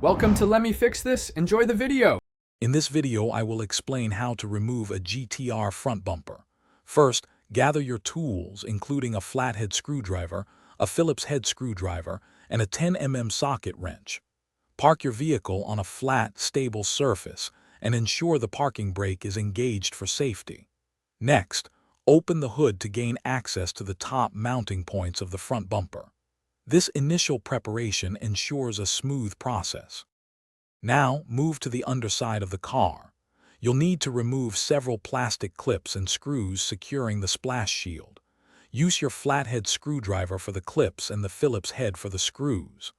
Welcome to Let Me Fix This. Enjoy the video. In this video, I will explain how to remove a GTR front bumper. First, gather your tools, including a flathead screwdriver, a Phillips head screwdriver, and a 10 mm socket wrench. Park your vehicle on a flat, stable surface and ensure the parking brake is engaged for safety. Next, open the hood to gain access to the top mounting points of the front bumper. This initial preparation ensures a smooth process. Now, move to the underside of the car. You'll need to remove several plastic clips and screws securing the splash shield. Use your flathead screwdriver for the clips and the Phillips head for the screws.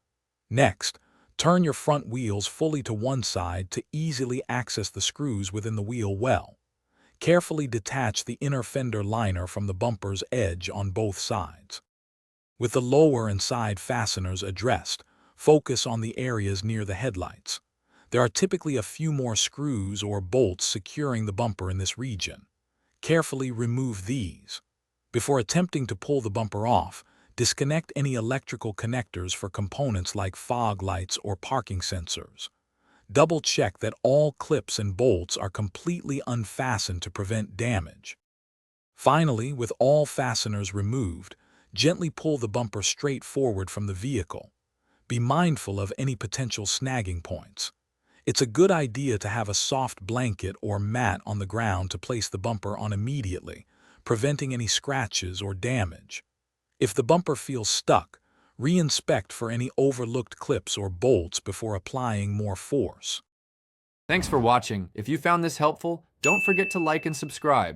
Next, turn your front wheels fully to one side to easily access the screws within the wheel well. Carefully detach the inner fender liner from the bumper's edge on both sides. With the lower and side fasteners addressed, focus on the areas near the headlights. There are typically a few more screws or bolts securing the bumper in this region. Carefully remove these. Before attempting to pull the bumper off, disconnect any electrical connectors for components like fog lights or parking sensors. Double-check that all clips and bolts are completely unfastened to prevent damage. Finally, with all fasteners removed, gently pull the bumper straight forward from the vehicle. Be mindful of any potential snagging points. It's a good idea to have a soft blanket or mat on the ground to place the bumper on immediately, preventing any scratches or damage. If the bumper feels stuck, re-inspect for any overlooked clips or bolts before applying more force. Thanks for watching. If you found this helpful, don't forget to like and subscribe.